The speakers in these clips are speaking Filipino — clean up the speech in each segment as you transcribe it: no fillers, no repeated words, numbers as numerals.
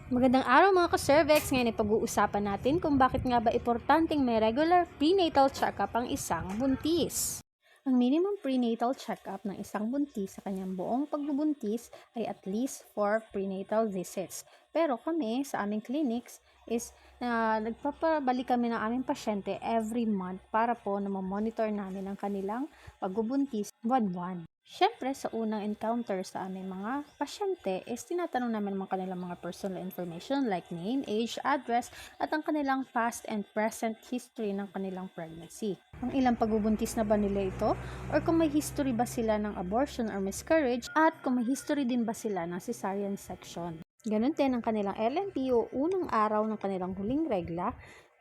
Magandang araw mga ka-cervix. Ngayon ay pag-uusapan natin kung bakit nga ba importanteng may regular prenatal check-up ang isang buntis. Ang minimum prenatal check-up ng isang buntis sa kanyang buong pagbubuntis ay at least 4 prenatal visits. Pero kami sa aming clinics is nagpapabalik kami ng aming pasyente every month para po na monitor namin ang kanilang pagbubuntis buwan-buwan. Siyempre, sa unang encounter sa aming mga pasyente is tinatanong namin mga kanilang mga personal information like name, age, address, at ang kanilang past and present history ng kanilang pregnancy. Ang ilang pagbubuntis na ba nila ito? Or kung may history ba sila ng abortion or miscarriage? At kung may history din ba sila ng cesarean section? Ganun din ang kanilang LMP o unang araw ng kanilang huling regla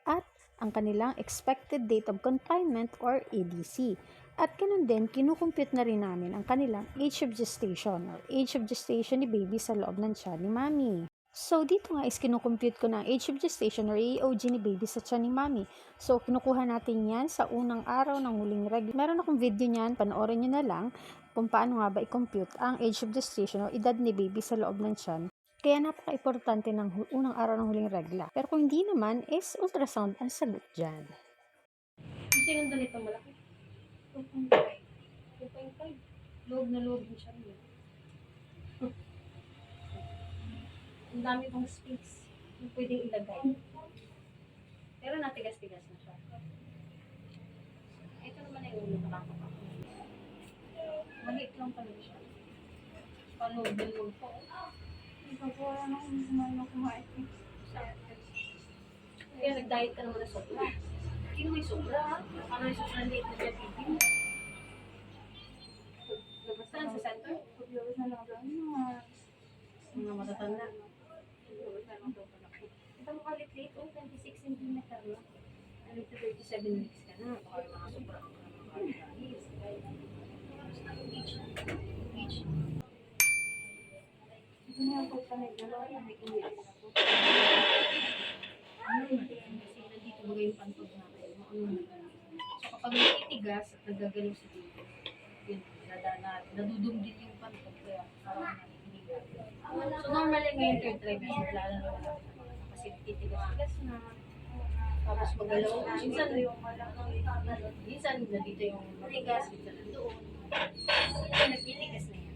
at ang kanilang expected date of confinement or EDC. At ganun din, kinukumpute na rin namin ang kanilang age of gestation or age of gestation ni baby sa loob ng tiyan ni mami. So, dito nga is kinukumpute ko na ang age of gestation or AOG ni baby sa tiyan ni mami. So, kinukuha natin yan sa unang araw ng huling regla. Meron akong video niyan, panoorin nyo na lang kung paano nga ba i-compute ang age of gestation o edad ni baby sa loob ng tiyan. Kaya napaka-importante ng unang araw ng huling regla. Pero kung hindi naman, is ultrasound ang sagot dyan. Kasi yung ganito malaki. 2.5. 2.5. Loob na loob din siya niya. Ang dami pang space. Yung pwedeng ilagay. Pero natigas-tigas na siya. Ito naman ay ulo nakakapa. Maliit lang pala siya. Paloob na loob po. Ito po na kumain. Kaya nag-diet ka naman na sobra. Hindi may sobra ha. Ano yung sobra late na siya baby? Saan? Sa center? Mga matatanda. Ito mo kalit late, 26 cm na. Ano ito, 37 weeks ka na. Baka yung mga sobra. Ito na yung pagpanay na lang. May iniyak ako. Kasi nandito ba yung pantog natin? So kapag nagtitigas at nagagalaw si dito, yun, nadudumdin yung pantog. Kaya parang naninigas. So normally ngayon third trimester, lalaro na lang kasi titigas-tigas na. Tapos magalaw. Minsan nandito yung matigas, minsan nandoon. Kasi nagtitigas na yan.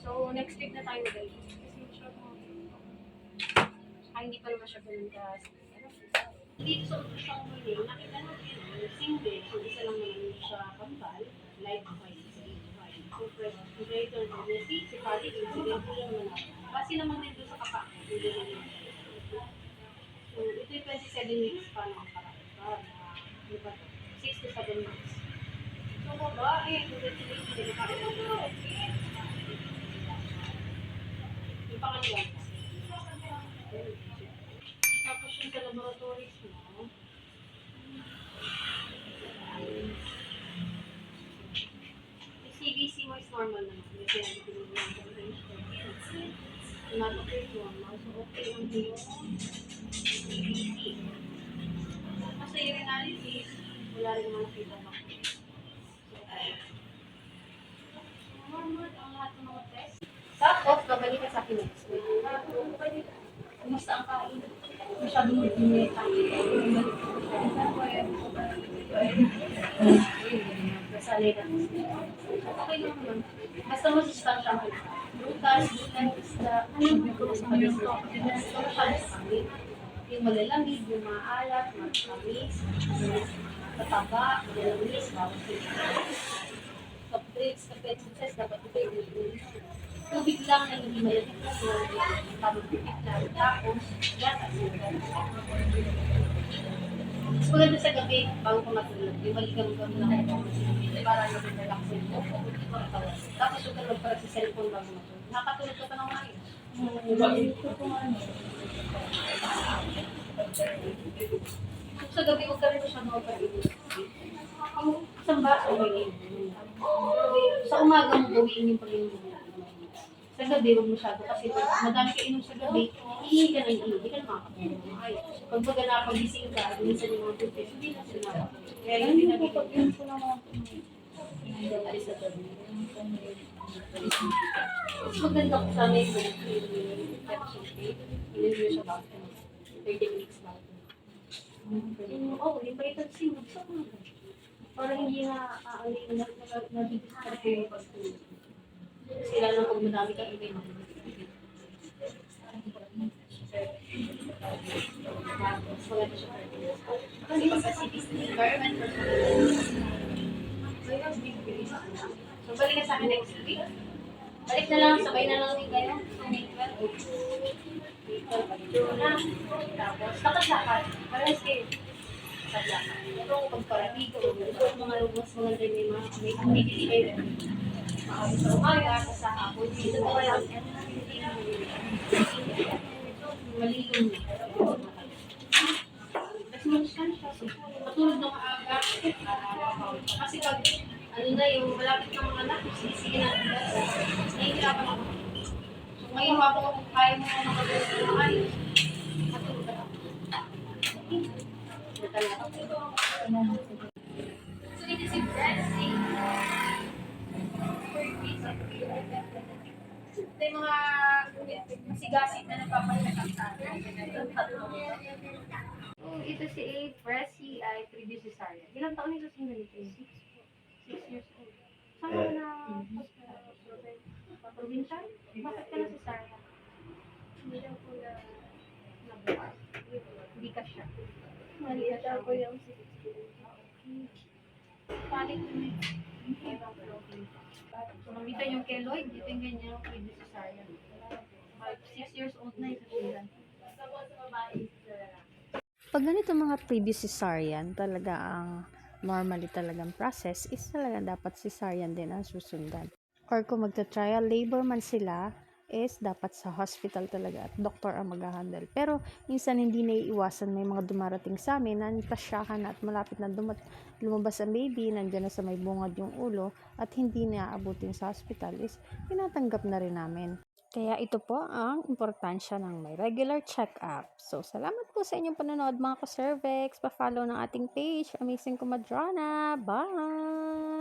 So, next week na tayo guys. Hindi pa naman siya ganun ka. Dito sa ultrasound huli, nakita natin yung single. So, isa lang naman siya kambal. Live white. So, greater pregnancy, si Pali, incident lang naman ako. Kasi naman din doon sa kapa. Hindi na yun. So, ito yung 27 weeks pa ng parang. Ano ba ito? 6 to 7 weeks. So, babae, congratulations. Yung pangalawa. Tapos yung sa laboratories mo, yung CBC mo is normal naman. Kasi yung pinag-iwan ng range ko. Tumatapos normal. So, okay lang yung CBC. Kasi yung analysis, wala rin naman nakita ba. So, okay. Normal ang lahat ng mga test. Tapos, babalik ka sa akin next week. Kumusta ang kain? Masyadong mag-init. Nasanay na. Okay lang naman. Basta masustansya ko. Butas, isda, yung malalamig, yung maalat, matamis, mataba, malamis, soft drinks, kape, success, dapat ito yung tubig lang na hindi malamig na tubig lang. Tapos, yata, mas maganda sa gabi, bago ka matulog, yung maligam-gam lang para mag-relax yung tapos huwag ka magparag sa cellphone bago matulog. Nakatulog ka pa ng maayos. Sa gabi, huwag ka rin siya magpapagod. Yung isang baso, okay. Sa umaga mo, gawin yung pag-inom. Sa gabi, huwag masyado kasi madami ka inom sa gabi, ihi ka ng ihi, hindi ka na makakatulog. Ay, pag baga napagising ka, minsan yung mga buntis, hindi na sila makakatulog. Kaya yung pinag-ihi ko na mga alis sa tabi. Mas maganda ko sana yung infection rate. Hindi siya back. 30 minutes back. Oo, yung vitamin C, magsak mo. Para hindi na nagiging yung pagtulog. Sila lang kung madami ka ibig. Mas maganda siya. Kasi sa cities, environment for so, balik ka sa akin next week. Balik na lang, sabay na lang din kayo. So, May 12. Doon na. Tapos, lakad-lakad. Parehas kayo. Lakad-lakad. Pero kung pagparatigo, mga mas maganda may mga may activity kayo. Sa umaga, sa hapon, dito pa kaya malilong na. Mas ka na siya. Matulog na maaga. Kasi pag ano na yung malapit ng mga anak, sige na. Nahihirapan ako. So ngayon ako kung kaya mo na makagawin ng mga ayos, matulog ka na. So it is impressive. Ito yung mga sigasit na nagpapalitan sa atin. Ito si A. Pressy ay previous cesarean. Ilang taon nito si Ganito? 6 years old. Saan ka na hospital? Provincial? Bakit ka na cesarean? Hindi lang po na nabukas. Hindi ka siya. Maliit ako yung 6 years. Palit mo yun. So, nakita yung kay Lloyd, dito yung ganyan yung previous cesarean. 6 years old na ito sila. Pag ganito mga previous cesarean, talaga ang normally talagang process is talaga dapat cesarean din ang susundan. Or kung magta-trial labor man sila, is dapat sa hospital talaga at doktor ang mag-handle. Pero minsan hindi naiiwasan, may mga dumarating sa amin na pasyahan na at malapit na lumabas ang baby, nandiyan na sa may bungad yung ulo at hindi na aabutin sa hospital, is tinatanggap na rin namin. Kaya ito po ang importansya ng may regular check-up. So, salamat po sa inyong panonood mga ka-cervix. Pa-follow ng ating page, Amazing Kumadrana. Bye!